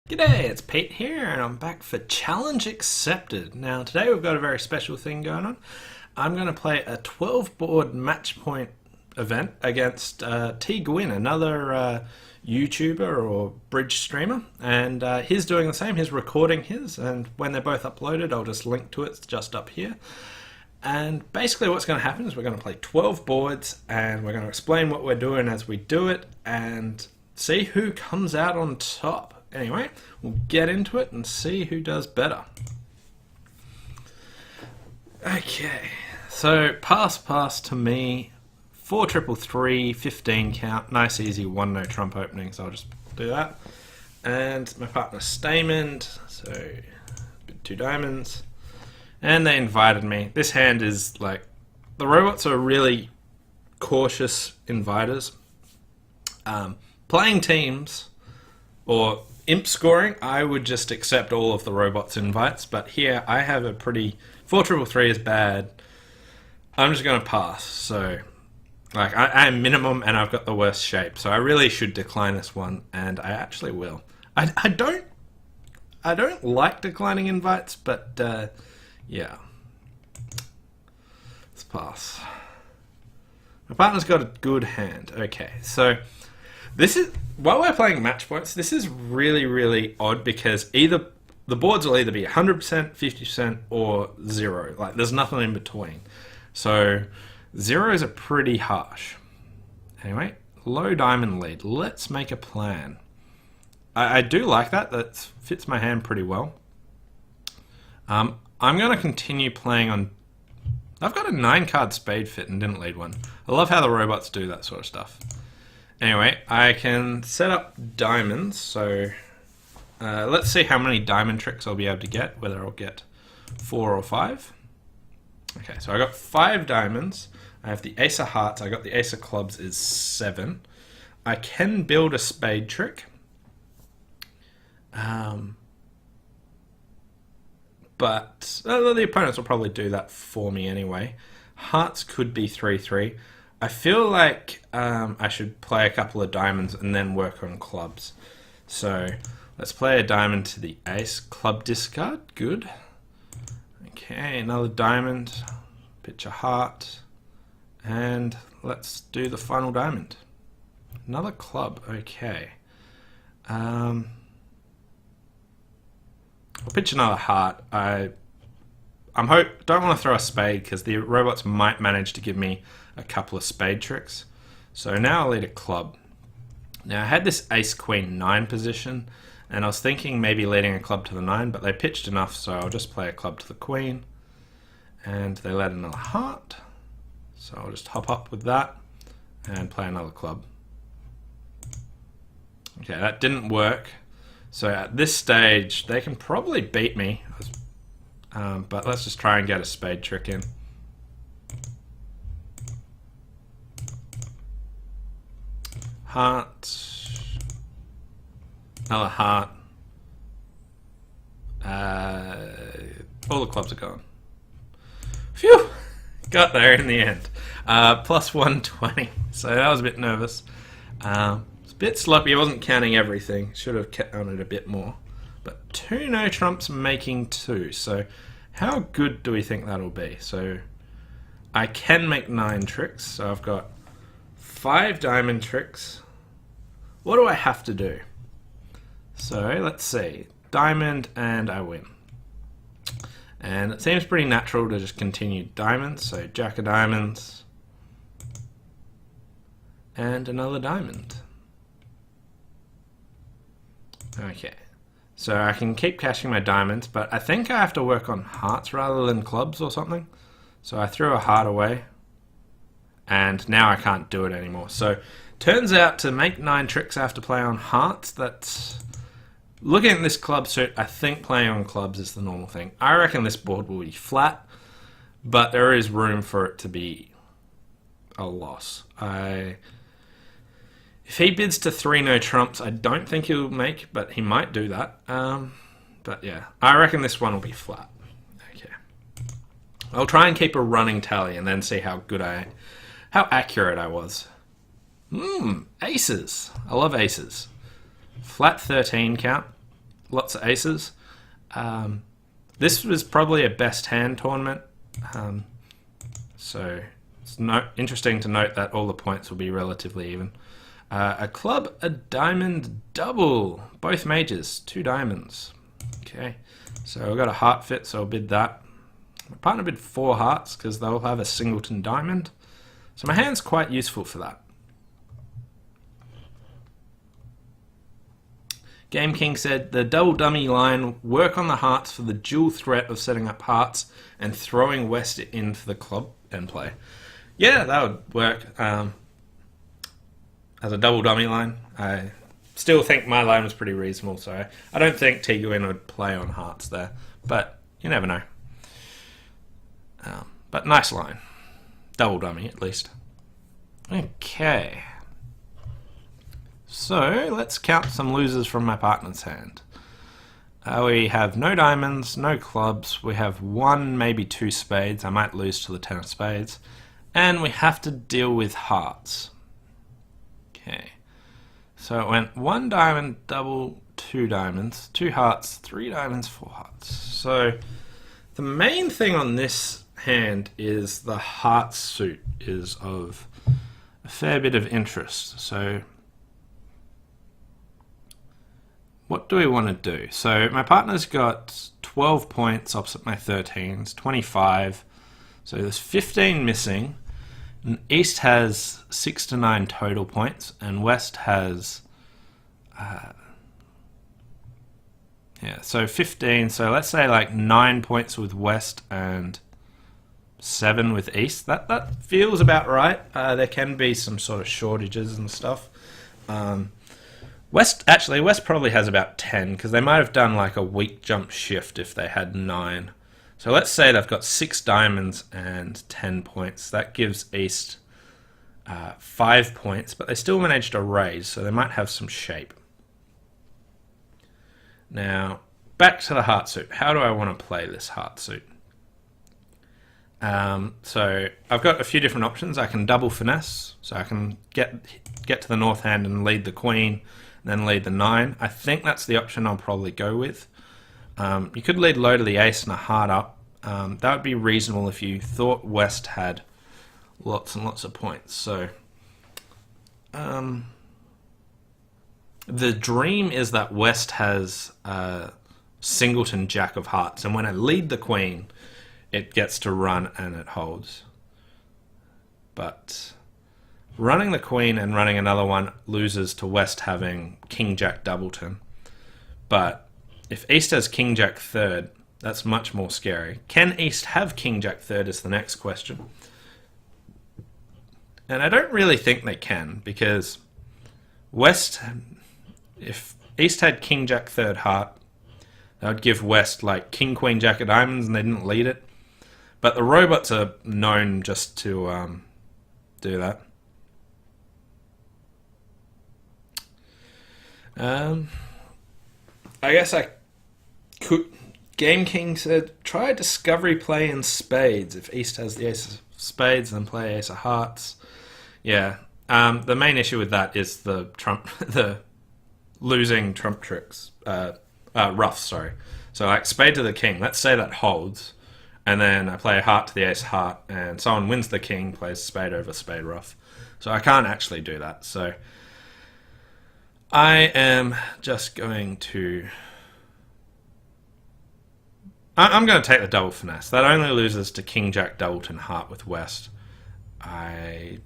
G'day, it's Pete here, and I'm back for Challenge Accepted. Now, today we've got a very special thing going on. I'm going to play a 12-board match point event against Tgwnn, another YouTuber or bridge streamer, and he's doing the same. He's recording his, and when they're both uploaded, I'll just link to it just up here. And basically what's going to happen is we're going to play 12 boards, and we're going to explain what we're doing as we do it, and see who comes out on top. Anyway, we'll get into it and see who does better. Okay, so pass to me. 4 triple 3, 15 count, nice easy 1 no trump opening, so I'll just do that. And my partner Tgwnn, so 2 diamonds. And they invited me. This hand is like, the robots are really cautious inviters. Playing teams or imp scoring, I would just accept all of the robots' invites, but here I have a pretty 4 triple 3 is bad. I'm just going to pass. So, like, I'm minimum and I've got the worst shape, so I really should decline this one, and I actually will. I don't like declining invites, but yeah, let's pass. My partner's got a good hand. Okay, so this is, while we're playing match points, this is really, really odd because either the boards will either be 100%, 50%, or 0. Like, there's nothing in between. So, 0s are pretty harsh. Anyway, low diamond lead. Let's make a plan. I do like that. That fits my hand pretty well. I'm going to continue playing on... I've got a 9-card spade fit and didn't lead one. I love how the robots do that sort of stuff. Anyway, I can set up diamonds, so let's see how many diamond tricks I'll be able to get, whether I'll get 4 or 5. Okay, so I got 5 diamonds. I have the ace of hearts, I got the ace of clubs is 7. I can build a spade trick. But the opponents will probably do that for me anyway. Hearts could be 3-3. I feel like I should play a couple of diamonds and then work on clubs. So let's play a diamond to the ace. Club discard, good. Okay, another diamond. Pitch a heart. And let's do the final diamond. Another club, okay. I'll pitch another heart. Don't want to throw a spade because the robots might manage to give me a couple of spade tricks. So now I'll lead a club. Now I had this ace queen 9 position, and I was thinking maybe leading a club to the 9, but they pitched enough, so I'll just play a club to the queen. And they led another heart, so I'll just hop up with that and play another club. Okay, that didn't work. So at this stage, they can probably beat me, but let's just try and get a spade trick in. Heart, another heart. All the clubs are gone. Phew! Got there in the end. Plus 120, so that was a bit nervous. It's a bit sloppy, I wasn't counting everything. Should have kept on it a bit more. But 2 no trumps making 2, so how good do we think that'll be? So I can make 9 tricks, so I've got 5 diamond tricks. What do I have to do? So let's see. Diamond and I win. And it seems pretty natural to just continue diamonds. So jack of diamonds. And another diamond. Okay. So I can keep cashing my diamonds, but I think I have to work on hearts rather than clubs or something. So I threw a heart away. And now I can't do it anymore. So turns out to make 9 tricks I have to play on hearts. That's, looking at this club suit, I think playing on clubs is the normal thing. I reckon this board will be flat, but there is room for it to be a loss. If he bids to 3 no trumps, I don't think he'll make, but he might do that. But yeah, I reckon this one will be flat. Okay, I'll try and keep a running tally and then see how accurate I was. Aces. I love aces. Flat 13 count. lots of aces. This was probably a best hand tournament, so it's interesting to note that all the points will be relatively even. A club, a diamond double, both majors, 2 diamonds. Okay, so I've got a heart fit, so I'll bid that. My partner bid 4 hearts because they'll have a singleton diamond, so my hand's quite useful for that. Game King said, the double dummy line, work on the hearts for the dual threat of setting up hearts and throwing West in for the club end play. Yeah, that would work as a double dummy line. I still think my line was pretty reasonable, so I don't think Tgwnn would play on hearts there, but you never know. But nice line. Double dummy, at least. Okay. So, let's count some losers from my partner's hand. We have no diamonds, no clubs, we have 1, maybe 2 spades, I might lose to the 10 of spades, and we have to deal with hearts. Okay, so it went 1 diamond, double, 2 diamonds, 2 hearts, 3 diamonds, 4 hearts. So, the main thing on this hand is the heart suit is of a fair bit of interest, so what do we want to do? So my partner's got 12 points opposite my 13s, 25. So there's 15 missing. And East has 6 to 9 total points, and West has, so 15. So let's say like 9 points with West and 7 with East. That feels about right. There can be some sort of shortages and stuff. West probably has about 10 because they might have done like a weak jump shift if they had 9. So let's say they've got 6 diamonds and 10 points. That gives East 5 points, but they still managed to raise, so they might have some shape. Now, back to the heart suit. How do I want to play this heart suit? So I've got a few different options. I can double finesse, so I can get to the north hand and lead the queen, then lead the 9. I think that's the option I'll probably go with. You could lead low to the ace and a heart up. That would be reasonable if you thought West had lots and lots of points. So the dream is that West has singleton jack of hearts, and when I lead the queen, it gets to run and it holds. But running the queen and running another one loses to West having king jack doubleton. But if East has king jack third, that's much more scary. Can East have king jack third is the next question. And I don't really think they can, because West, if East had king jack third heart, that would give West like king queen jack of diamonds and they didn't lead it. But the robots are known just to do that. I guess I could. Game King said, try a discovery play in spades. If East has the ace of spades, then play ace of hearts. Yeah. The main issue with that is the losing trump tricks. Ruffs, sorry. So like spade to the king. Let's say that holds, and then I play a heart to the ace heart, and someone wins the king, plays spade over spade ruff. So I can't actually do that. So I am just going to... I'm going to take the double finesse. That only loses to king jack doubleton heart with West. I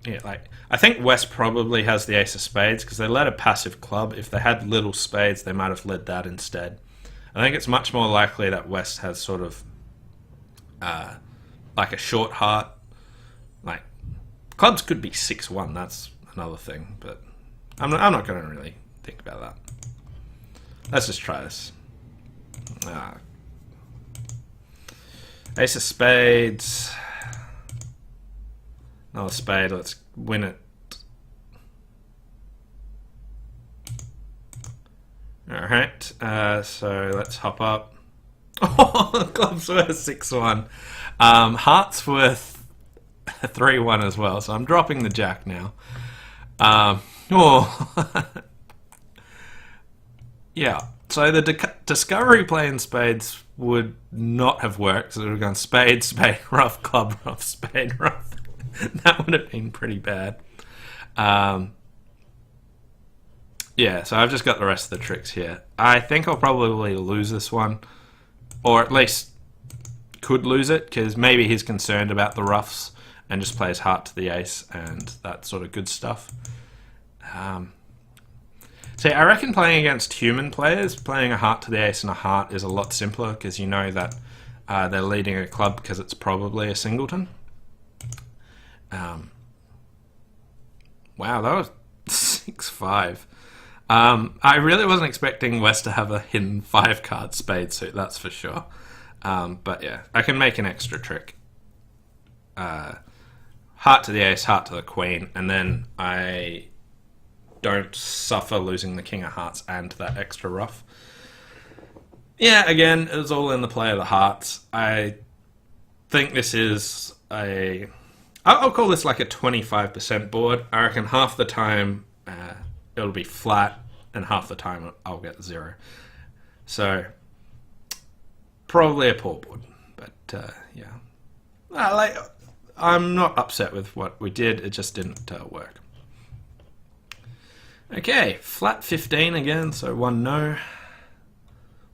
think West probably has the ace of spades because they led a passive club. If they had little spades, they might have led that instead. I think it's much more likely that West has sort of like a short heart. Like clubs could be 6-1. That's another thing, but I'm not going to really think about that. Let's just try this. Ace of spades. Another spade. Let's win it. Alright. So let's hop up. Oh, club's worth 6-1. Heart's worth 3-1 as well. So I'm dropping the jack now. Yeah. So the discovery play in spades would not have worked. So it would have gone spade, spade, rough, club, rough, spade, rough. That would have been pretty bad. Yeah, so I've just got the rest of the tricks here. I think I'll probably lose this one. Or at least could lose it, because maybe he's concerned about the roughs and just plays heart to the ace and that sort of good stuff. See, I reckon playing against human players, playing a heart to the ace and a heart is a lot simpler, because you know that they're leading a club because it's probably a singleton. Wow, that was 6-5. I really wasn't expecting West to have a hidden 5-card spade suit, that's for sure. But yeah, I can make an extra trick. Heart to the ace, heart to the queen, and then I don't suffer losing the king of hearts and that extra rough. Yeah, again, it was all in the play of the hearts. I think this is I'll call this like a 25% board. I reckon half the time it'll be flat, and half the time I'll get 0. So, probably a poor board. But, yeah. I'm not upset with what we did. It just didn't work. Okay, flat 15 again, so 1 no.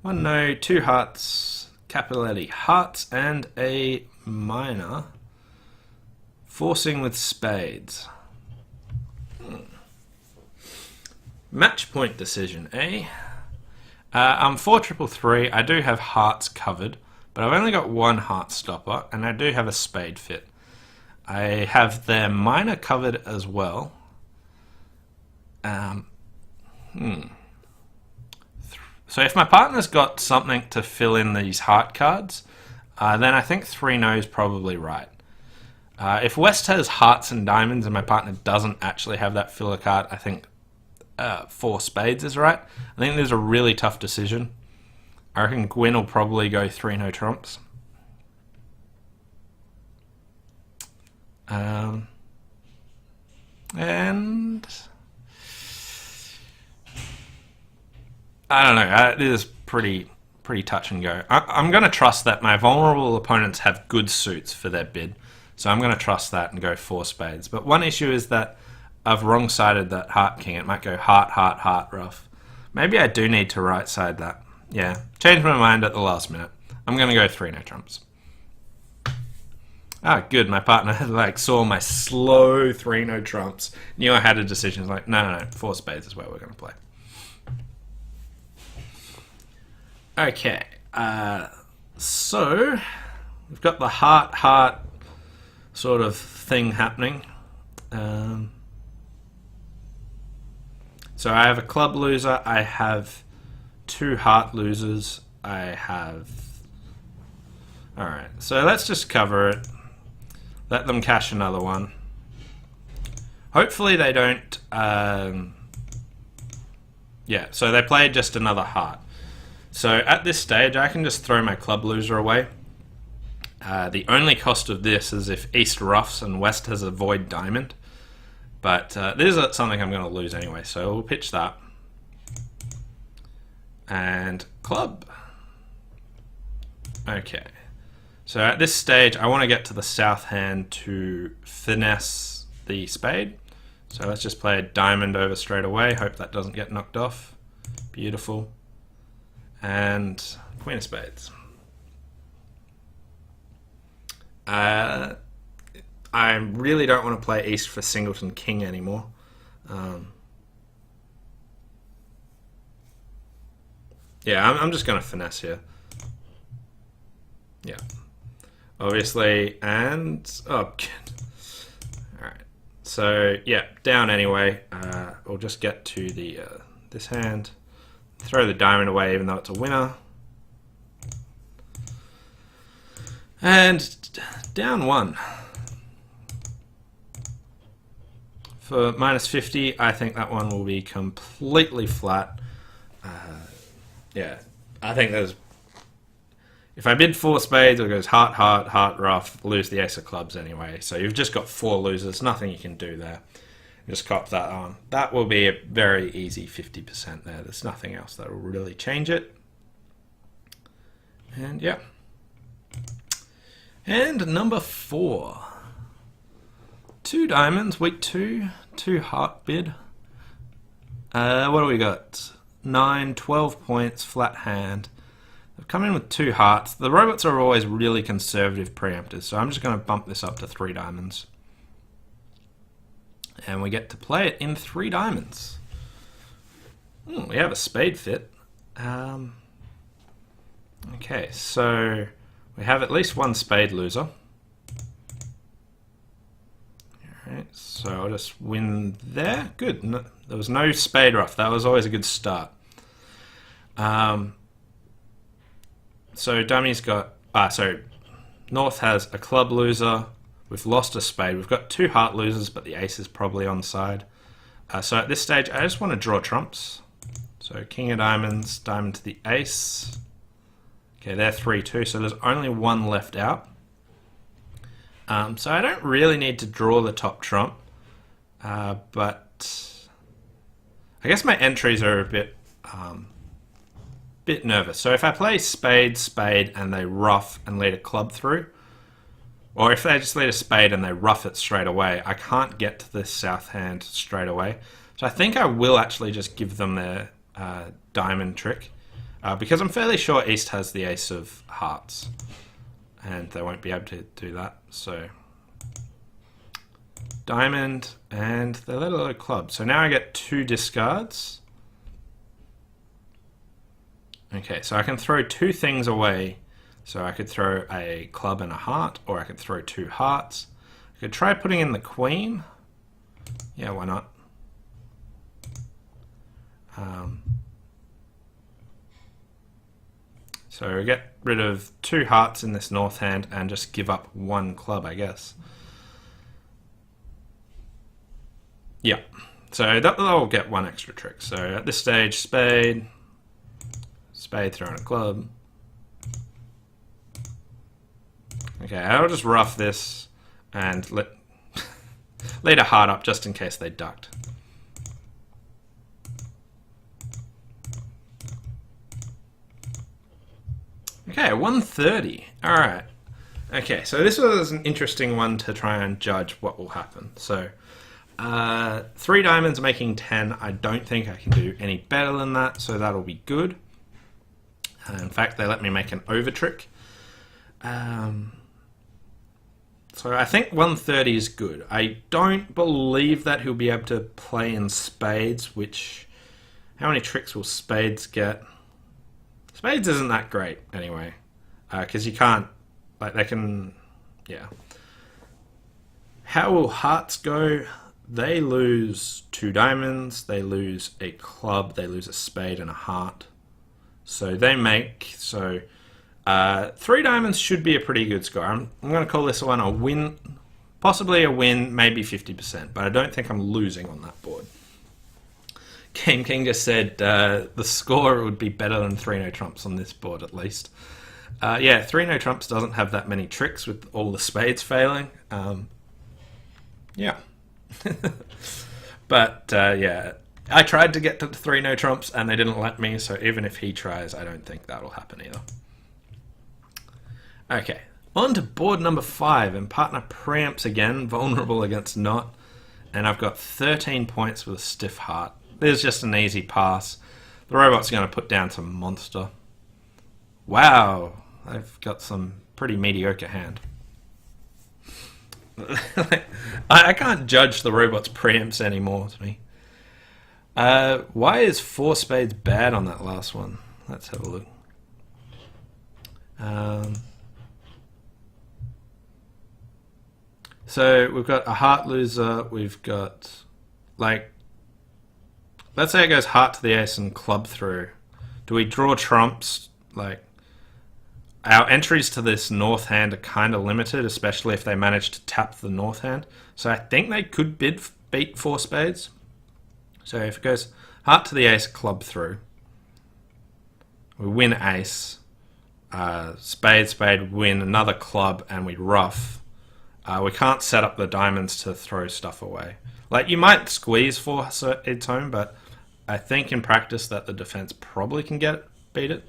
1 no, 2 hearts, capital Eddie hearts, and a minor. Forcing with spades. Match point decision, eh? I'm 4-3-3. I do have hearts covered, but I've only got 1 heart stopper, and I do have a spade fit. I have their minor covered as well. So if my partner's got something to fill in these heart cards, then I think 3 no is probably right. If West has hearts and diamonds and my partner doesn't actually have that filler card, I think 4 spades is right. I think there's a really tough decision. I reckon Gwnn will probably go 3 no trumps. And I don't know. It is pretty touch and go. I'm going to trust that my vulnerable opponents have good suits for their bid, so I'm going to trust that and go 4 spades. But one issue is that I've wrong-sided that heart king. It might go heart, heart, heart, rough. Maybe I do need to right-side that. Yeah, changed my mind at the last minute. I'm going to go 3 no trumps. Ah, good. My partner saw my slow 3 no trumps. Knew I had a decision. Like, no, 4 spades is where we're going to play. Okay. So we've got the heart sort of thing happening. So I have a club loser. I have 2 heart losers. I have... Alright, so let's just cover it. Let them cash another one. Hopefully they don't... Yeah, so they played just another heart. So at this stage, I can just throw my club loser away. The only cost of this is if East roughs and West has a void diamond. But this is something I'm going to lose anyway, so we'll pitch that. And club. Okay. So at this stage, I want to get to the south hand to finesse the spade. So let's just play a diamond over straight away. Hope that doesn't get knocked off. Beautiful. And queen of spades. I really don't want to play East for singleton king anymore. Yeah, I'm just going to finesse here. Yeah. Obviously, and... Oh, good. Alright. So, yeah, down anyway. We'll just get to the this hand. Throw the diamond away even though it's a winner. And down 1. For minus 50, I think that one will be completely flat. Yeah, I think there's... If I bid 4 spades, it goes heart, heart, heart, rough, lose the ace of clubs anyway. So you've just got 4 losers, nothing you can do there. Just cop that on. That will be a very easy 50% there. There's nothing else that will really change it. And yeah. And number 4. 2 diamonds, week 2, 2 heart bid. What do we got? 9, 12 points, flat hand. They've come in with 2 hearts. The robots are always really conservative preemptors, so I'm just going to bump this up to 3 diamonds. And we get to play it in 3 diamonds. We have a spade fit. Okay, so we have at least 1 spade loser. Alright, so I'll just win there. Good. No, there was no spade ruff. That was always a good start. So Dummy's got... so North has a club loser. We've lost a spade. We've got 2 heart losers, but the ace is probably on side. So at this stage, I just want to draw trumps. So king of diamonds, diamond to the ace. Okay, they're 3-2, so there's only 1 left out. So I don't really need to draw the top trump, but I guess my entries are a bit nervous. So if I play spade, spade, and they ruff and lead a club through, or if they just lead a spade and they ruff it straight away, I can't get to this south hand straight away. So I think I will actually just give them their diamond trick, because I'm fairly sure East has the ace of hearts, and they won't be able to do that. So diamond, and they let a lot of clubs. So now I get 2 discards. Okay, so I can throw 2 things away. So I could throw a club and a heart, or I could throw 2 hearts. I could try putting in the queen. Yeah, why not? So get rid of 2 hearts in this north hand and just give up 1 club, I guess. Yeah, so that'll get 1 extra trick. So at this stage, spade, spade throwing a club. Okay, I'll just rough this and lead a heart up just in case they ducked. Okay, 130. Alright. Okay, so this was an interesting one to try and judge what will happen. So, 3 diamonds making 10. I don't think I can do any better than that, so that'll be good. In fact, they let me make an over trick. So I think 130 is good. I don't believe that he'll be able to play in spades, which... How many tricks will spades get? Spades isn't that great, anyway. Because you can't... Like, they can... Yeah. How will hearts go? They lose 2 diamonds, they lose a club, they lose a spade and a heart. So they make... 3 diamonds should be a pretty good score. I'm going to call this one a win, possibly a win, maybe 50%, but I don't think I'm losing on that board. Game King just said the score would be better than 3 no trumps on this board at least. Yeah, 3 no trumps doesn't have that many tricks with all the spades failing. Yeah. But yeah, I tried to get to the 3 no trumps and they didn't let me, so even if he tries, I don't think that'll happen either. Okay, on to board number 5, and partner preamps again, vulnerable against not, and I've got 13 points with a stiff heart. There's just an easy pass. The robot's going to put down some monster. Wow, I've got some pretty mediocre hand. I can't judge the robot's preamps anymore to me. Why is 4 spades bad on that last one? Let's have a look. So we've got a heart loser, we've got, like, let's say it goes heart to the ace and club through. Do we draw trumps? Like, our entries to this north hand are kind of limited, especially if they manage to tap the north hand. So I think they could beat 4 spades. So if it goes heart to the ace, club through, we win ace, spade, spade, win another club, and we ruff. We can't set up the diamonds to throw stuff away. Like, you might squeeze for its own, but I think in practice that the defense probably can beat it.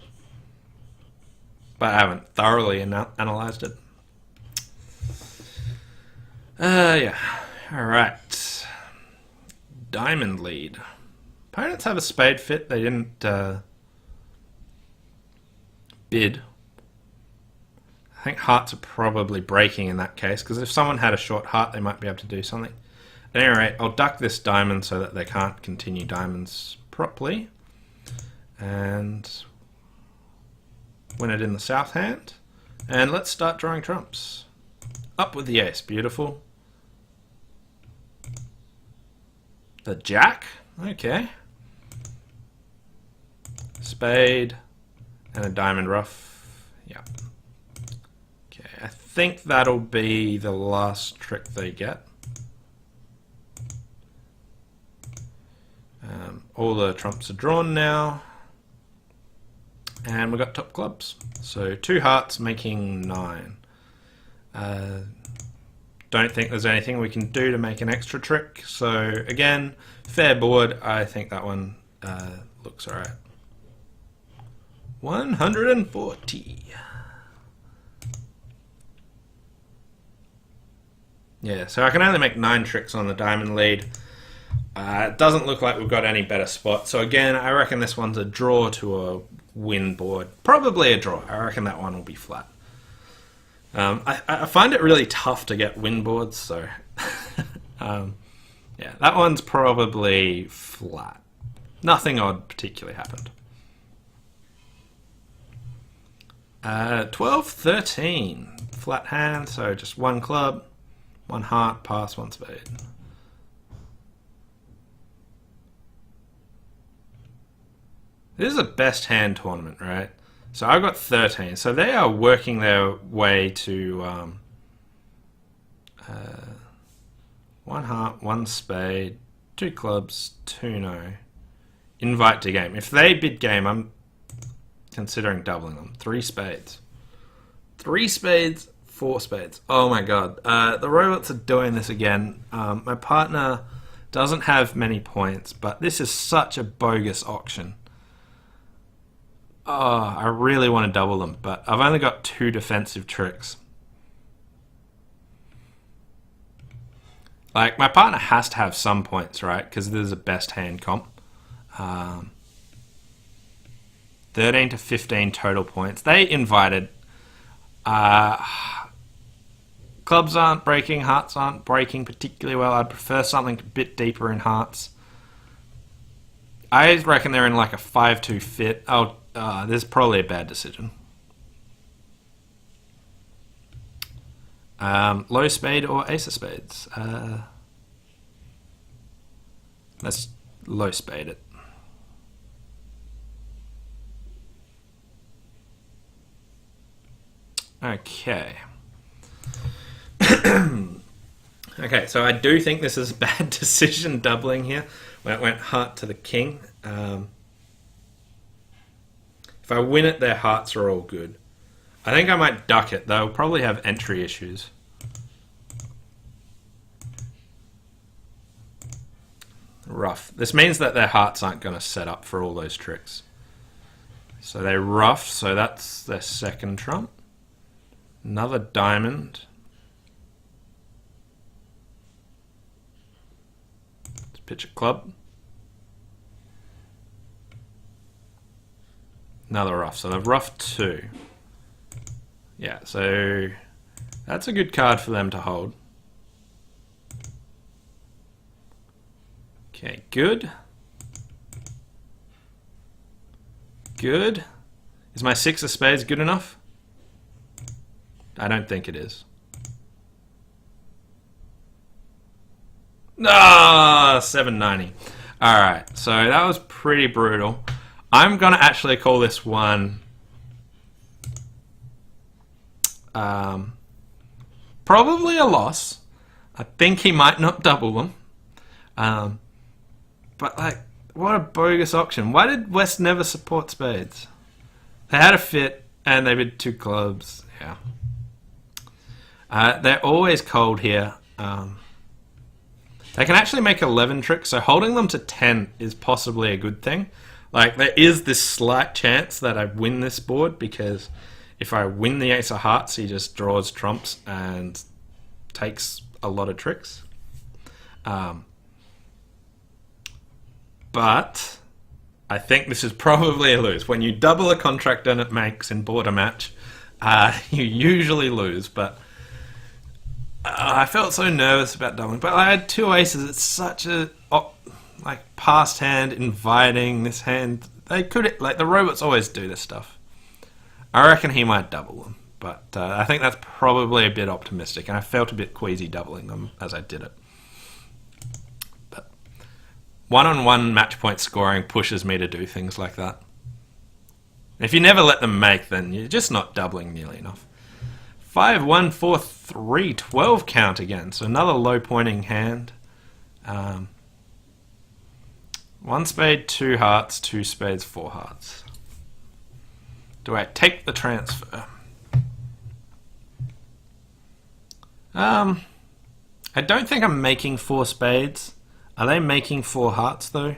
But I haven't thoroughly analyzed it. Yeah. Alright. Diamond lead. Opponents have a spade fit. They didn't bid. I think hearts are probably breaking in that case, because if someone had a short heart, they might be able to do something. At any rate, I'll duck this diamond so that they can't continue diamonds properly. And win it in the south hand. And let's start drawing trumps. Up with the ace. Beautiful. The jack. Okay. Spade. And a diamond ruff. Yeah. Okay, I think that'll be the last trick they get. All the trumps are drawn now. And we've got top clubs. So 2 hearts making 9. Don't think there's anything we can do to make an extra trick. So again, fair board. I think that one looks alright. 140. Yeah, so I can only make 9 tricks on the diamond lead. It doesn't look like we've got any better spot. So again, I reckon this one's a draw to a win board. Probably a draw. I reckon that one will be flat. I find it really tough to get win boards, so yeah, that one's probably flat. Nothing odd particularly happened. 12, 13. Flat hand, so just 1 club, 1 heart, pass, 1 spade. This is a best hand tournament, right? So I've got 13. So they are working their way to 1 heart, 1 spade, 2 clubs, 2 no. Invite to game. If they bid game, I'm considering doubling them. 3 spades. 3 spades, 4 spades. Oh my god. The robots are doing this again. My partner doesn't have many points, but this is such a bogus auction. Oh, I really want to double them, but I've only got 2 defensive tricks. Like, my partner has to have some points, right? Because this is a best hand comp. 13 to 15 total points. They invited. Clubs aren't breaking, hearts aren't breaking particularly well. I'd prefer something a bit deeper in hearts. I reckon they're in like a 5-2 fit. Oh, this is probably a bad decision. Low spade or ace of spades? Let's low spade it. Okay. Okay, so I do think this is a bad decision doubling here when it went heart to the king. If I win it, their hearts are all good. I think I might duck it. They'll probably have entry issues. Rough. This means that their hearts aren't going to set up for all those tricks. So they rough, so that's their second trump. Another diamond. Let's pitch a club. Another rough. So they've roughed 2. Yeah, so that's a good card for them to hold. Okay, good. Good. Is my 6 of spades good enough? I don't think it is. Ah, 790. Alright, so that was pretty brutal. I'm going to actually call this one probably a loss. I think he might not double them. But, like, what a bogus auction. Why did West never support spades? They had a fit, and they bid 2 clubs. Yeah. They're always cold here. They can actually make 11 tricks, so holding them to 10 is possibly a good thing. Like, there is this slight chance that I win this board, because if I win the ace of hearts, he just draws trumps and takes a lot of tricks. But I think this is probably a lose. When you double a contract and it makes in border match, you usually lose. But I felt so nervous about doubling. But I had two aces. It's such a past hand, inviting this hand. They could, like, the robots always do this stuff. I reckon he might double them. But I think that's probably a bit optimistic. And I felt a bit queasy doubling them as I did it. One-on-one match point scoring pushes me to do things like that. If you never let them make, then you're just not doubling nearly enough. 5, 1, 4, 3, 12 count again. So another low pointing hand. 1 spade, 2 hearts, 2 spades, 4 hearts. Do I take the transfer? I don't think I'm making 4 spades. Are they making 4 hearts though?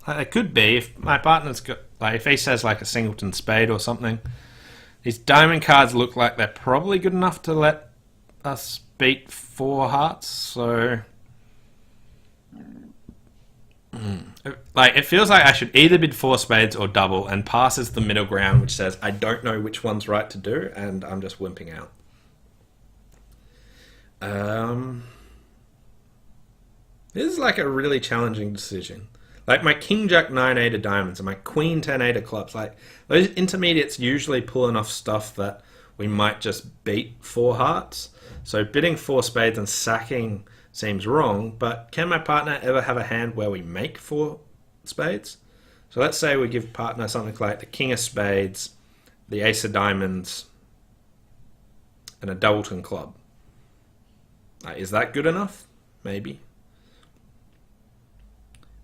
It could be if my partner's got, like, if he says like a singleton spade or something. These diamond cards look like they're probably good enough to let us beat 4 hearts. So, like, it feels like I should either bid 4 spades or double, and passes the middle ground, which says I don't know which one's right to do, and I'm just wimping out. This is like a really challenging decision. Like, my king jack 9 8 of diamonds and my queen 10 8 of clubs, like, those intermediates usually pull enough stuff that we might just beat 4 hearts. So bidding 4 spades and sacking seems wrong, but can my partner ever have a hand where we make 4 spades? So let's say we give partner something like the king of spades, the ace of diamonds, and a doubleton club. Is that good enough? Maybe.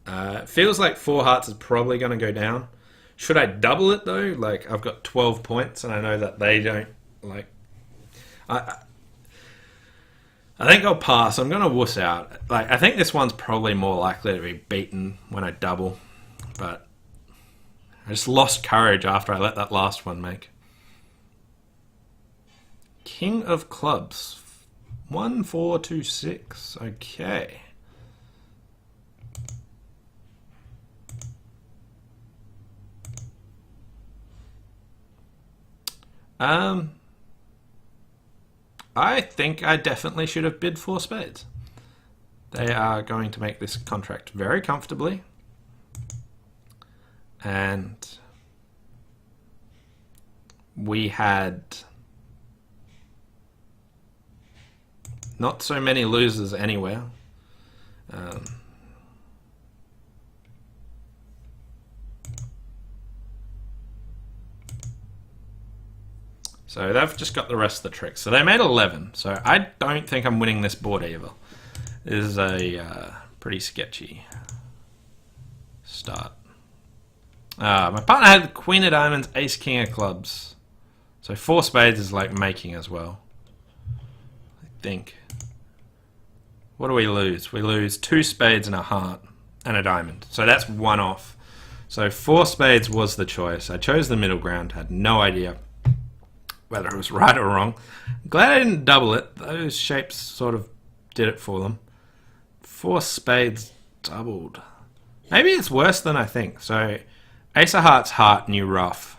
It feels like 4 hearts is probably going to go down. Should I double it though? Like, I've got 12 points and I know that they don't, like... I think I'll pass. I'm going to wuss out. Like, I think this one's probably more likely to be beaten when I double. But I just lost courage after I let that last one make. King of clubs. 1, 4, 2, 6. Okay. I think I definitely should have bid 4 spades. They are going to make this contract very comfortably. And we had not so many losers anywhere. So they've just got the rest of the tricks. So they made 11. So I don't think I'm winning this board either. This is a pretty sketchy start. My partner had queen of diamonds, ace, king of clubs. So 4 spades is like making as well, I think. What do we lose? We lose 2 spades and a heart and a diamond. So that's 1 off. So 4 spades was the choice. I chose the middle ground. Had no idea whether it was right or wrong. Glad I didn't double it. Those shapes sort of did it for them. 4 spades doubled. Maybe it's worse than I think. So ace of hearts, heart, new rough.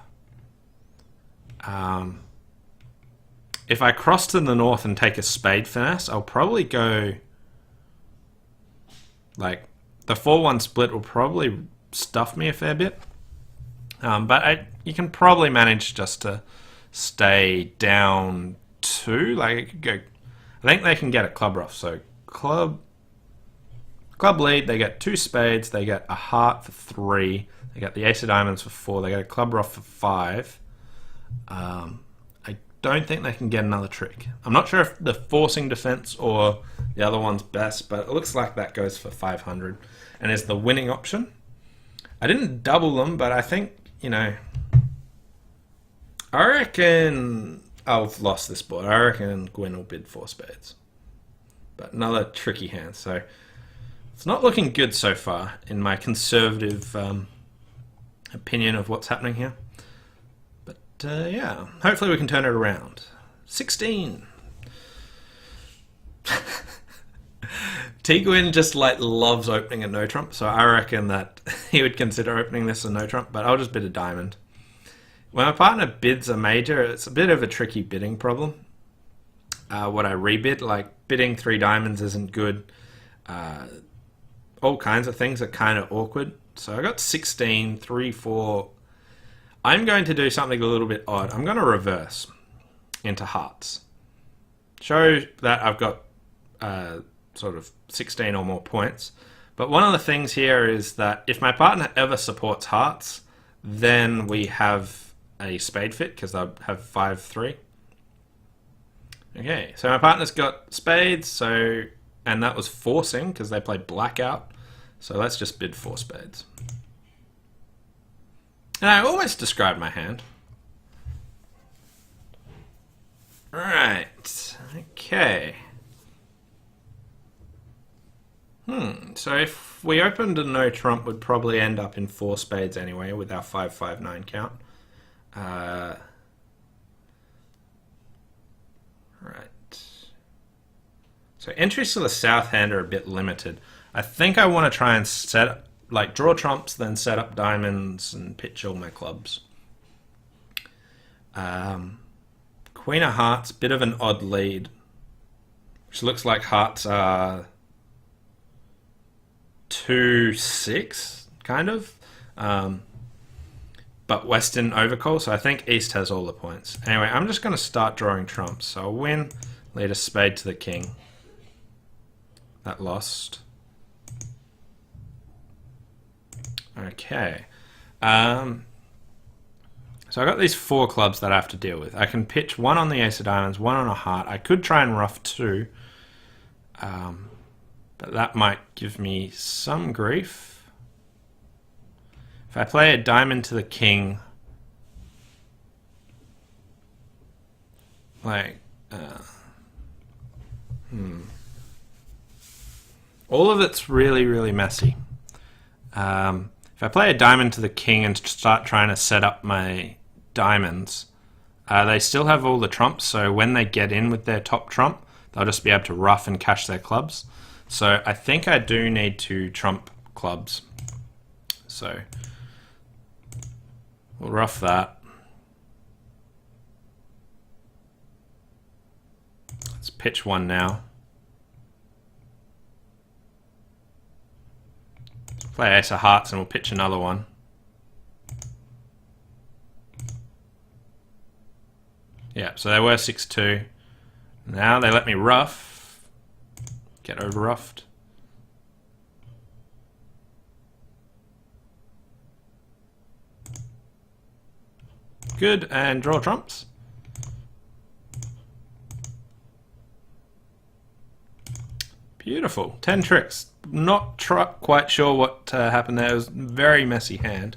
If I cross to the north and take a spade finesse, I'll probably go... Like, the 4-1 split will probably stuff me a fair bit. But you can probably manage just to stay down 2. Like, it could go... I think they can get a club rough. So club lead, they get 2 spades, they get a heart for 3, they get the ace of diamonds for 4, they get a club rough for 5. I don't think they can get another trick. I'm not sure if the forcing defense or the other one's best, but it looks like that goes for 500 and is the winning option. I didn't double them, but I think, you know, I reckon I've lost this board. I reckon Gwnn will bid 4 spades. But another tricky hand, so it's not looking good so far in my conservative opinion of what's happening here. But yeah, hopefully we can turn it around. 16. Tgwnn just like loves opening a no trump, so I reckon that he would consider opening this a no trump, but I'll just bid a diamond. When my partner bids a major, it's a bit of a tricky bidding problem. What I rebid, like bidding 3 diamonds isn't good. All kinds of things are kind of awkward. So I got 16, 3, 4. I'm going to do something a little bit odd. I'm going to reverse into hearts. Show that I've got sort of 16 or more points. But one of the things here is that if my partner ever supports hearts, then we have a spade fit because I have 5, 3. Okay, so my partner's got spades, so and that was forcing because they played blackout. So let's just bid 4 spades. And I almost described my hand. Right, okay. So if we opened a no trump, we'd probably end up in 4 spades anyway with our 5, 5, 9 count. Right. So entries to the south hand are a bit limited. I think I want to try and set up, like draw trumps, then set up diamonds and pitch all my clubs. Queen of hearts, bit of an odd lead, which looks like hearts are 2-6, kind of. But West didn't overcall, so I think East has all the points. Anyway, I'm just going to start drawing trumps. So I'll win, lead a spade to the king. That lost. Okay. So I got these 4 clubs that I have to deal with. I can pitch 1 on the ace of diamonds, 1 on a heart. I could try and rough 2. But that might give me some grief. If I play a diamond to the king, like, all of it's really, really messy. If I play a diamond to the king and start trying to set up my diamonds, they still have all the trumps, so when they get in with their top trump, they'll just be able to rough and cash their clubs. So I think I do need to trump clubs. So we'll rough that. Let's pitch 1 now. Play ace of hearts and we'll pitch another one. Yeah, so they were 6-2. Now they let me rough. Get over roughed. Good, and draw trumps. Beautiful. 10 tricks. Not quite sure what happened there. It was a very messy hand.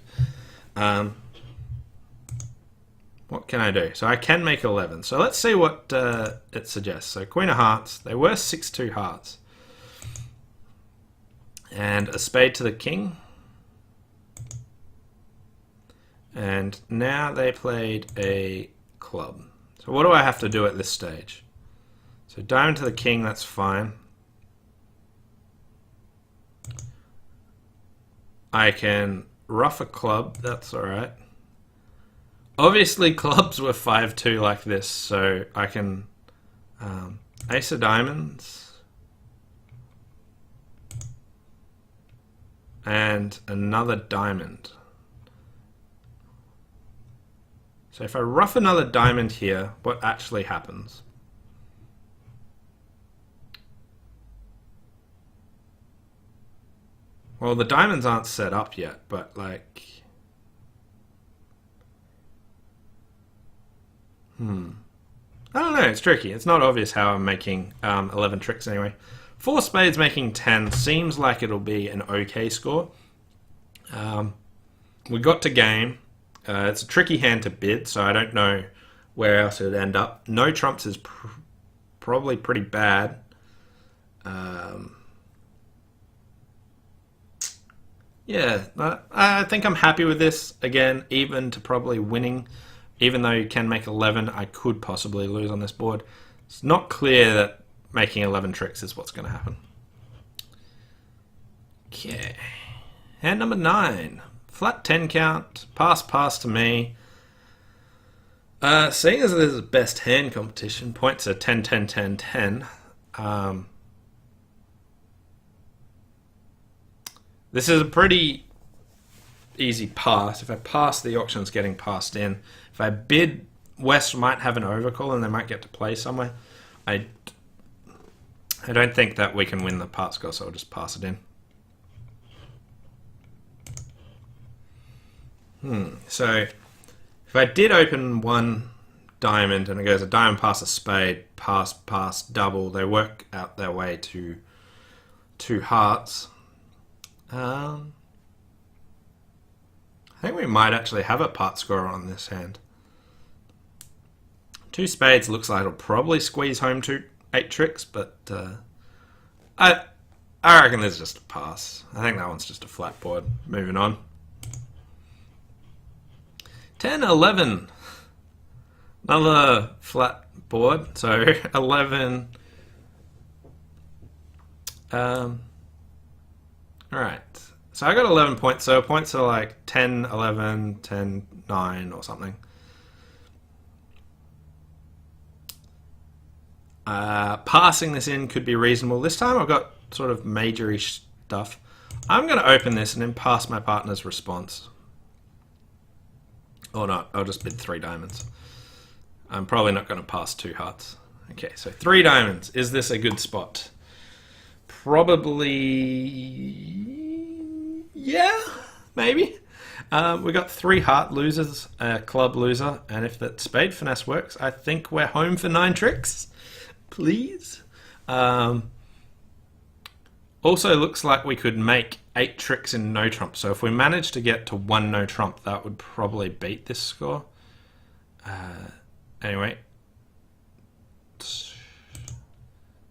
What can I do? So I can make 11. So let's see what it suggests. So Queen of Hearts. They were 6-2 hearts. And a spade to the king. And now they played a club. So what do I have to do at this stage? So diamond to the king, that's fine. I can rough a club, that's alright. Obviously clubs were 5-2 like this, so I can ace of diamonds and another diamond. So if I rough another diamond here, what actually happens? Well, the diamonds aren't set up yet, but like... I don't know, it's tricky. It's not obvious how I'm making 11 tricks anyway. 4 spades making 10 seems like it'll be an okay score. We got to game, It's a tricky hand to bid, so I don't know where else it would end up. No trumps is probably pretty bad. Yeah, I think I'm happy with this. Again, even to probably winning. Even though you can make 11, I could possibly lose on this board. It's not clear that making 11 tricks is what's going to happen. Okay. Hand number 9. Flat 10 count. Pass to me. Seeing as this is best hand competition, points are 10, 10, 10, 10. This is a pretty easy pass. If I pass, the auction's getting passed in. If I bid, West might have an overcall and they might get to play somewhere. I don't think that we can win the part score, so I'll just pass it in. So if I did open one diamond and it goes a diamond pass a spade, pass, double, they work out their way to 2 hearts. I think we might actually have a part score on this hand. 2 spades looks like it'll probably squeeze home to 8 tricks, but I reckon there's just a pass. I think that one's just a flat board. Moving on. 10, 11. Another flat board. So 11. Alright. So I got 11 points. So points are like 10, 11, 10, 9 or something. Passing this in could be reasonable. This time I've got sort of major-ish stuff. I'm going to open this and then pass my partner's response. Or not. I'll just bid 3 diamonds. I'm probably not going to pass 2 hearts. Okay, so 3 diamonds. Is this a good spot? Probably... yeah, maybe. We got 3 heart losers, a club loser, and if that spade finesse works, I think we're home for 9 tricks. Please. Also looks like we could make 8 tricks in no trump. So if we manage to get to 1 no trump, that would probably beat this score. Anyway.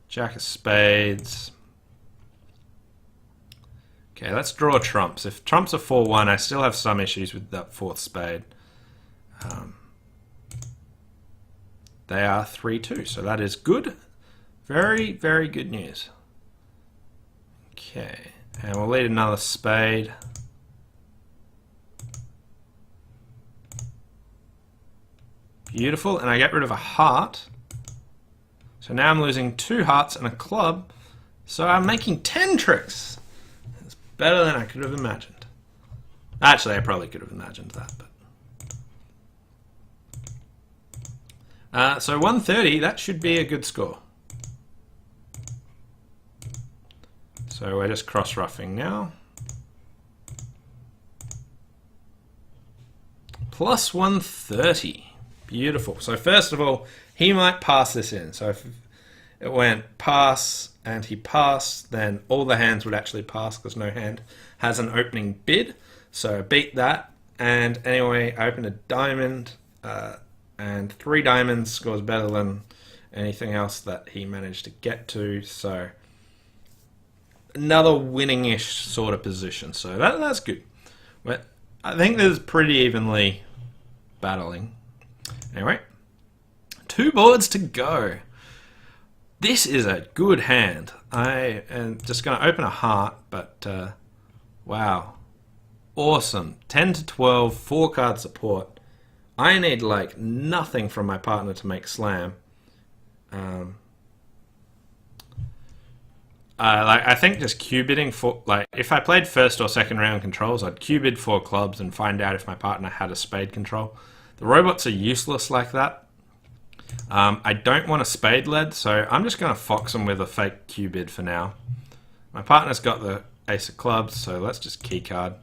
Jack of spades. Okay, let's draw trumps. If trumps are 4-1, I still have some issues with that 4th spade. They are 3-2, so that is good. Very, very good news. Okay, and we'll lead another spade. Beautiful, and I get rid of a heart. So now I'm losing 2 hearts and a club. So I'm making 10 tricks. It's better than I could have imagined. Actually, I probably could have imagined that, but... so 130, that should be a good score. So we're just cross-ruffing now. Plus 130. Beautiful. So first of all, he might pass this in. So if it went pass and he passed, then all the hands would actually pass because no hand has an opening bid. So I beat that. And anyway, I opened a diamond. And 3 diamonds scores better than anything else that he managed to get to. So another winning-ish sort of position. So that's good. But I think there's pretty evenly battling. Anyway, 2 boards to go. This is a good hand. I am just going to open a heart, but wow. Awesome. 10 to 12, 4 card support. I need like nothing from my partner to make slam. I think just Q-bidding for, like, if I played first or second round controls, I'd Q-bid 4 clubs and find out if my partner had a spade control. The robots are useless like that. I don't want a spade lead, so I'm just going to fox them with a fake Q-bid for now. My partner's got the ace of clubs, so let's just keycard.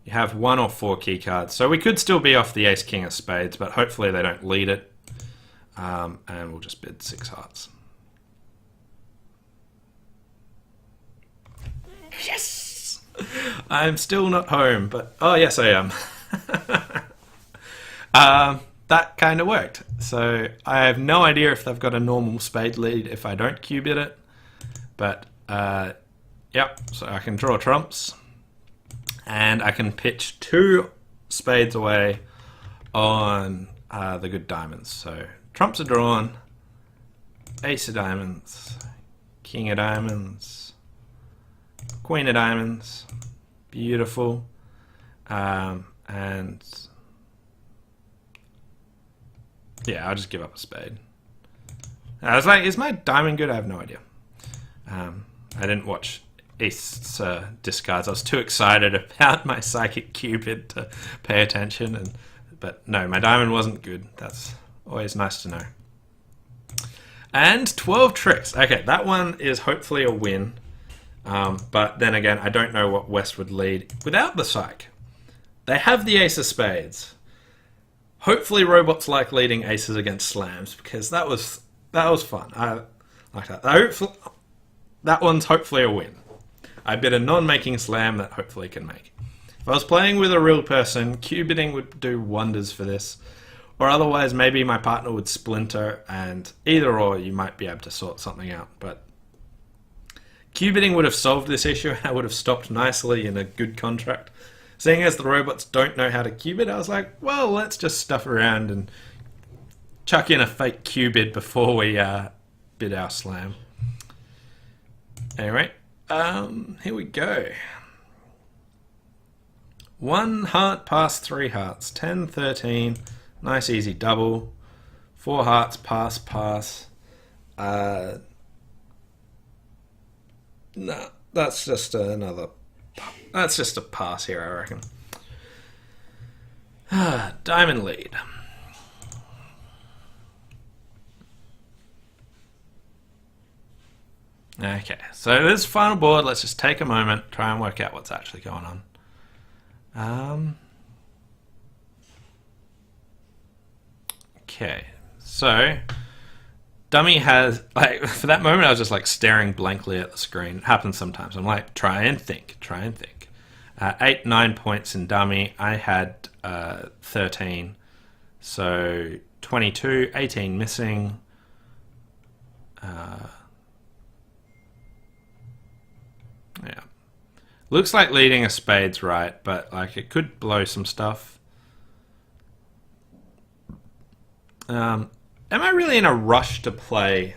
You have 1 or 4 key cards. So we could still be off the ace king of spades, but hopefully they don't lead it. And we'll just bid 6 hearts. Yes! I'm still not home, but oh yes, I am. That kind of worked. So I have no idea if they've got a normal spade lead if I don't Q-bid it, but yep. So I can draw trumps, and I can pitch 2 spades away on the good diamonds. So trumps are drawn, ace of diamonds, king of diamonds, queen of diamonds, beautiful, and yeah, I'll just give up a spade. I was like, is my diamond good? I have no idea. I didn't watch East's discards. I was too excited about my psychic Cupid to pay attention, but no, my diamond wasn't good. That's always nice to know. And 12 tricks. Okay, that one is hopefully a win. But then again, I don't know what West would lead without the psych. They have the ace of spades. Hopefully robots like leading aces against slams, because that was fun. I like that. That one's hopefully a win. I bid a non-making slam that hopefully can make. If I was playing with a real person, Q-bidding would do wonders for this. Or otherwise, maybe my partner would splinter, and either or, you might be able to sort something out. But Q-bidding would have solved this issue, and I would have stopped nicely in a good contract. Seeing as the robots don't know how to Q-bid, I was like, well, let's just stuff around and chuck in a fake Q-bid before we bid our slam. Anyway, here we go. 1 heart past 3 hearts. 10, 13. Nice easy double. 4 hearts pass, pass. No, that's just another. That's just a pass here, I reckon. Diamond lead. Okay, so this final board, let's just take a moment, try and work out what's actually going on. Okay, so dummy has, like, for that moment I was just like staring blankly at the screen. It happens sometimes. I'm like, try and think. 8, 9 points in dummy. I had 13, so 22, 18 missing. Yeah, looks like leading a spade's right, but like it could blow some stuff. Am I really in a rush to play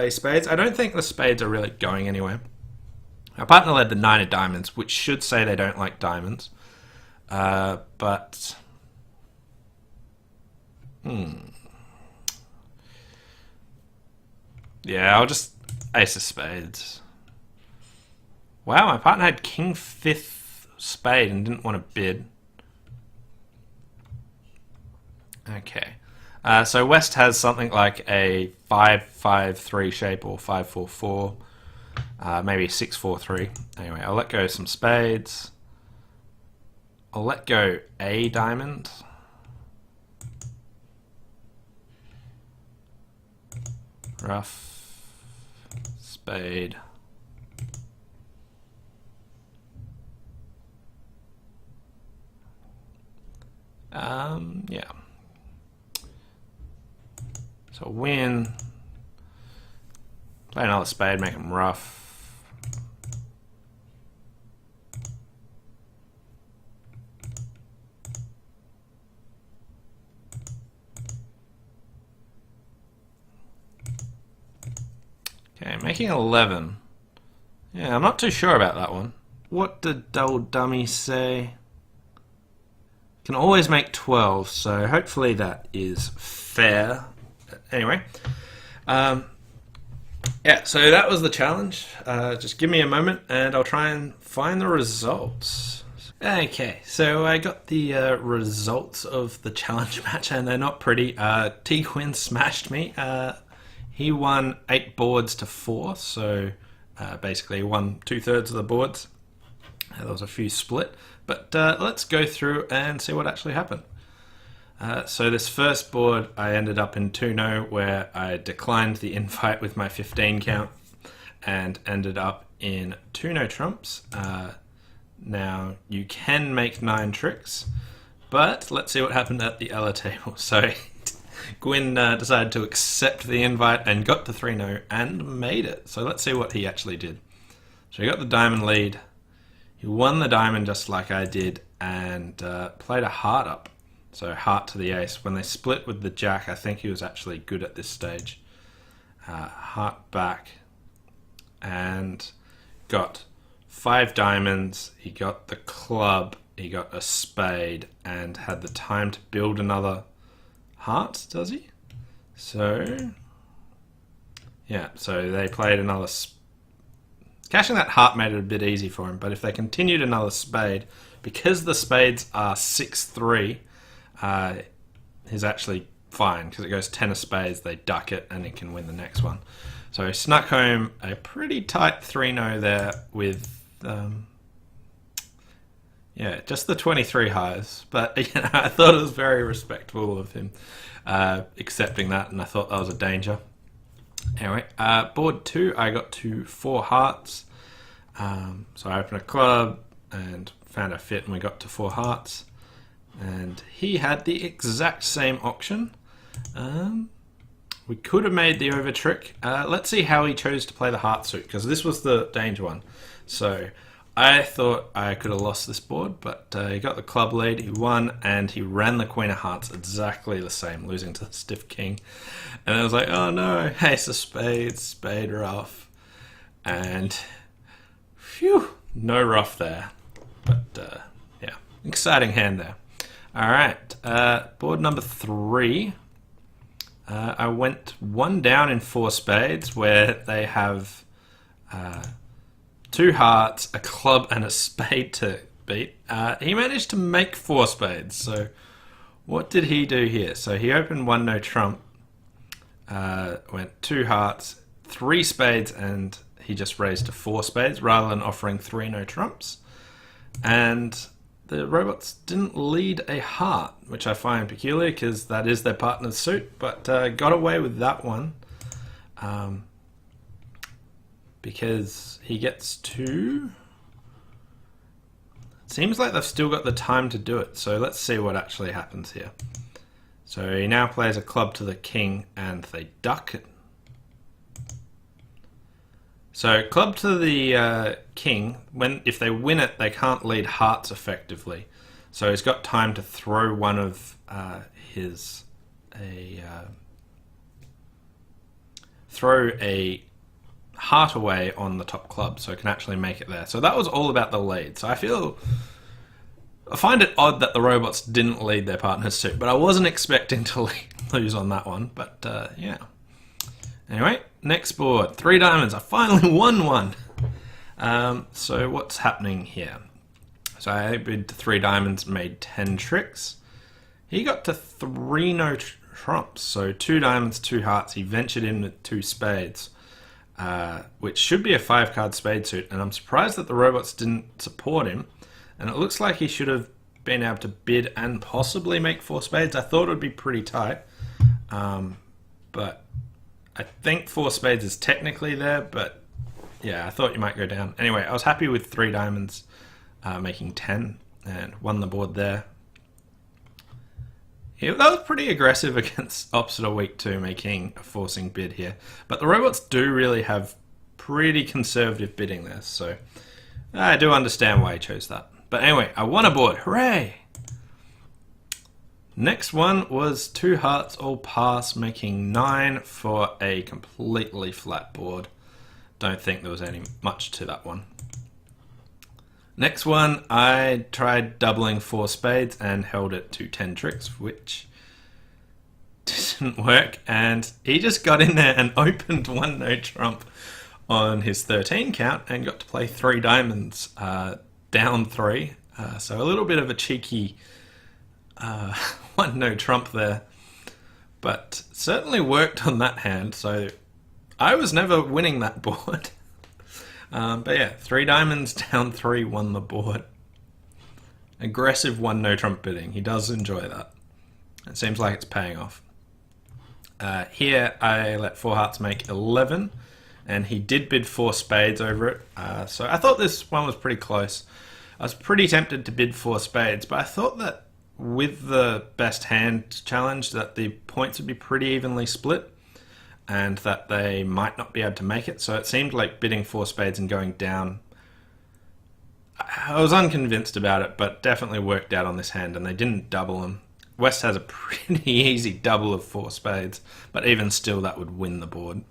spades? I don't think the spades are really going anywhere. My partner led the 9 of diamonds, which should say they don't like diamonds. But yeah, I'll just ace of spades. Wow, my partner had king 5th spade and didn't want to bid. Okay, so West has something like a 5-5-3 shape or 5-4-4, maybe 6-4-3. Anyway, I'll let go of some spades. I'll let go a diamond. Rough, spade. Yeah. So win. Play another spade, make him rough. Okay, making 11. Yeah, I'm not too sure about that one. What did old dummy say? Can always make 12, so hopefully that is fair. Anyway, yeah, so that was the challenge. Just give me a moment and I'll try and find the results. Okay, so I got the results of the challenge match, and they're not pretty. Tgwnn smashed me. He won 8 boards to 4, so basically won 2/3 of the boards. There was a few split, but let's go through and see what actually happened. So this first board, I ended up in 2-0, where I declined the invite with my 15 count and ended up in 2 no trumps. Now, you can make 9 tricks, but let's see what happened at the other table. So, Gwnn decided to accept the invite and got to 3 no and made it. So let's see what he actually did. So he got the diamond lead. He won the diamond just like I did and played a heart up. So heart to the ace. When they split with the jack, I think he was actually good at this stage. Heart back and got 5 diamonds. He got the club. He got a spade and had the time to build another heart, does he? So, yeah, so they played another... Cashing that heart made it a bit easy for him, but if they continued another spade, because the spades are 6-3, he's actually fine, because it goes 10 of spades, they duck it, and he can win the next one. So he snuck home a pretty tight 3-0 there with... yeah, just the 23 highs, but you know, I thought it was very respectful of him accepting that, and I thought that was a danger. Anyway, board 2, I got to 4 hearts, so I opened a club and found a fit, and we got to 4 hearts, and he had the exact same option. We could have made the over trick. Let's see how he chose to play the heart suit, because this was the danger one. So I thought I could have lost this board, but he got the club lead, he won, and he ran the queen of hearts exactly the same, losing to the stiff king. And I was like, oh no, ace of spades, spade ruff. And, phew, no ruff there. But, yeah, exciting hand there. Alright, board number 3. I went 1 down in 4 spades, where they have... 2 hearts, a club, and a spade to beat. He managed to make 4 spades. So what did he do here? So he opened 1 no trump, went 2 hearts, 3 spades, and he just raised to 4 spades rather than offering 3 no trumps. And the robots didn't lead a heart, which I find peculiar because that is their partner's suit, but got away with that one. Because he gets 2. It seems like they've still got the time to do it, so let's see what actually happens here. So he now plays a club to the king and they duck it. So club to the king, if they win it, they can't lead hearts effectively. So he's got time to throw one of throw a heart away on the top club, so it can actually make it there. So that was all about the lead. So I find it odd that the robots didn't lead their partner's suit, but I wasn't expecting to lose on that one. But yeah. Anyway, next board, 3 diamonds. I finally won one. So what's happening here? So I bid to 3 diamonds, made 10 tricks. He got to 3 no trumps, so 2 diamonds, 2 hearts. He ventured in with 2 spades. Which should be a 5-card spade suit, and I'm surprised that the robots didn't support him, and it looks like he should have been able to bid and possibly make 4 spades. I thought it would be pretty tight, but I think 4 spades is technically there, but yeah, I thought you might go down. Anyway, I was happy with 3 diamonds, making 10, and won the board there. Yeah, that was pretty aggressive against opposite of week 2, making a forcing bid here. But the robots do really have pretty conservative bidding there, so I do understand why he chose that. But anyway, I won a board. Hooray! Next one was 2 hearts all pass, making 9 for a completely flat board. Don't think there was any much to that one. Next one, I tried doubling 4 spades and held it to 10 tricks, which didn't work. And he just got in there and opened 1 no trump on his 13 count and got to play 3 diamonds, down 3. So a little bit of a cheeky 1 no trump there. But certainly worked on that hand, so I was never winning that board. But yeah, 3 diamonds, down 3, won the board. Aggressive 1 no trump bidding. He does enjoy that. It seems like it's paying off. Here I let 4 hearts make 11, and he did bid 4 spades over it. So I thought this one was pretty close. I was pretty tempted to bid 4 spades, but I thought that with the best hand challenge that the points would be pretty evenly split and that they might not be able to make it. So it seemed like bidding 4 spades and going down. I was unconvinced about it, but definitely worked out on this hand, and they didn't double them. West has a pretty easy double of 4 spades, but even still that would win the board.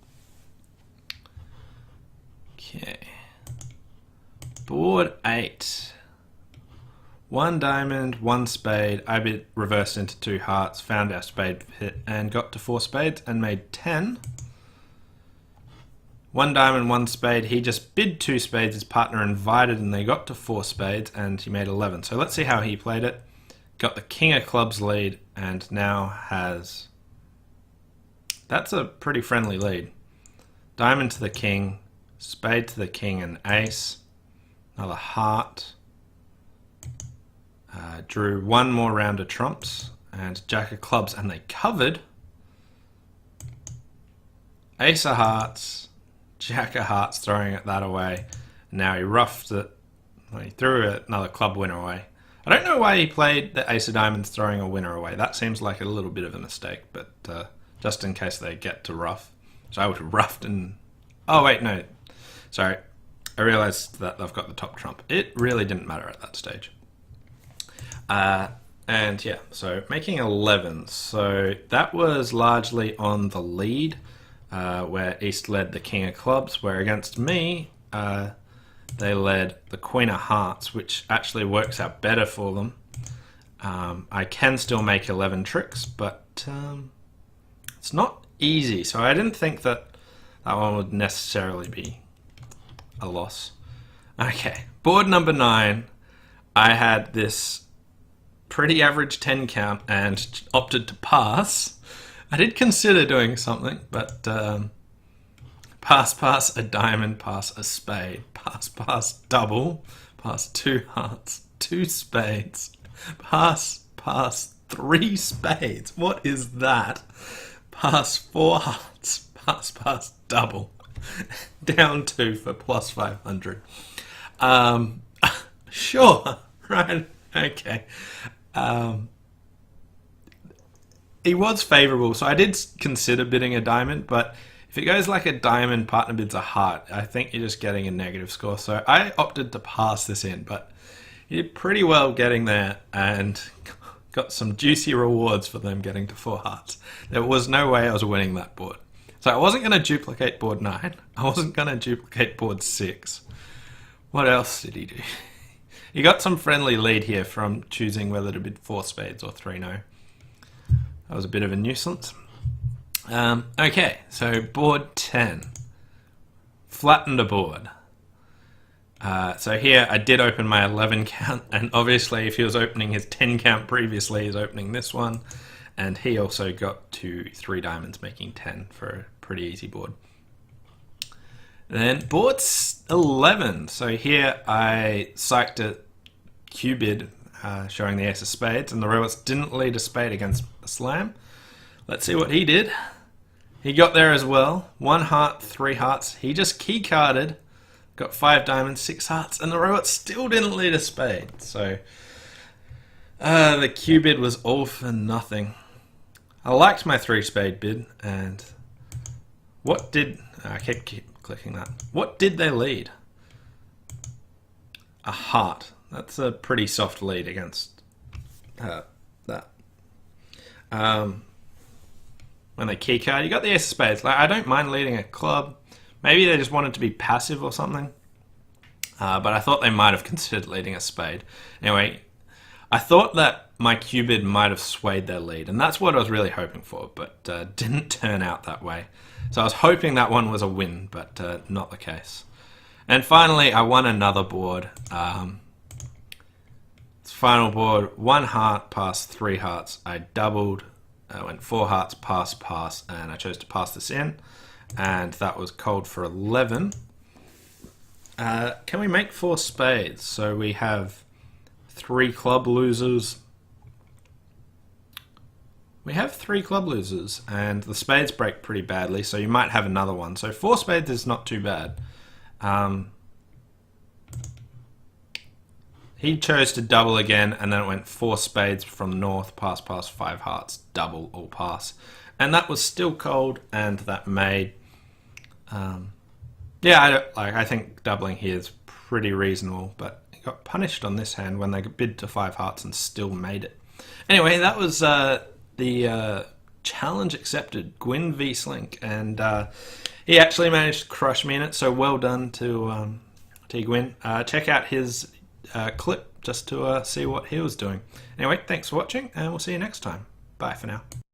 Okay. Board 8. 1 diamond, 1 spade. I bid reversed into 2 hearts, found our spade hit, and got to 4 spades and made 10. 1 diamond, 1 spade. He just bid 2 spades. His partner invited, and they got to 4 spades, and he made 11. So let's see how he played it. Got the king of clubs lead, and now has... That's a pretty friendly lead. Diamond to the king, spade to the king, and ace. Another heart. Drew 1 more round of trumps, and jack of clubs, and they covered. Ace of hearts, jack of hearts, throwing that away. Now he roughed it. Well, he threw another club winner away. I don't know why he played the ace of diamonds throwing a winner away. That seems like a little bit of a mistake, but just in case they get to rough. So I would have roughed and... Oh, wait, no. Sorry. I realised that they've got the top trump. It really didn't matter at that stage. And yeah, so making 11. So that was largely on the lead, where East led the king of clubs, where against me, they led the queen of hearts, which actually works out better for them. I can still make 11 tricks, but it's not easy. So I didn't think that that one would necessarily be a loss. Okay, board number 9. I had this pretty average 10 count and opted to pass. I did consider doing something, but pass, a diamond, pass, a spade, pass, double, pass 2 hearts, 2 spades, pass, 3 spades. What is that? Pass 4 hearts, pass, double. Down 2 for plus 500. Sure, right, okay. He was favourable, so I did consider bidding a diamond, but if it goes like a diamond, partner bids a heart, I think you're just getting a negative score. So I opted to pass this in, but he did pretty well getting there and got some juicy rewards for them getting to 4 hearts. There was no way I was winning that board. So I wasn't going to duplicate board 9. I wasn't going to duplicate board 6. What else did he do? He got some friendly lead here from choosing whether to bid 4 spades or 3 no. That was a bit of a nuisance. Okay, so board 10. Flattened a board. So here I did open my 11 count, and obviously if he was opening his 10 count previously, he's opening this one. And he also got to 3 diamonds, making 10 for a pretty easy board. Then board 11. So here I psyched a Q bid, showing the ace of spades, and the robots didn't lead a spade against a slam. Let's see what he did. He got there as well. 1 heart, 3 hearts. He just key carded, got 5 diamonds, 6 hearts, and the robots still didn't lead a spade. So the Q bid was all for nothing. I liked my 3 spade bid, and what did... I keep clicking that. What did they lead? A heart. That's a pretty soft lead against that. When they keycard, you got the ace of spades. Like, I don't mind leading a club. Maybe they just wanted to be passive or something. But I thought they might have considered leading a spade. Anyway, I thought that my Q bid might have swayed their lead, and that's what I was really hoping for, but didn't turn out that way. So I was hoping that one was a win, but not the case. And finally, I won another board. Final board, 1 heart, pass 3 hearts. I doubled, I went 4 hearts, pass, and I chose to pass this in. And that was called for 11. Can we make 4 spades? So we have 3 club losers. We have 3 club losers, and the spades break pretty badly, so you might have another one. So 4 spades is not too bad. He chose to double again, and then it went 4 spades from north, pass, pass, 5 hearts, double, all pass. And that was still cold, and that made... yeah, I think doubling here is pretty reasonable, but he got punished on this hand when they bid to 5 hearts and still made it. Anyway, that was the challenge accepted, Gwnn v Slink, and he actually managed to crush me in it, so well done to Tgwnn. Check out his clip just to see what he was doing. Anyway, thanks for watching, and we'll see you next time. Bye for now.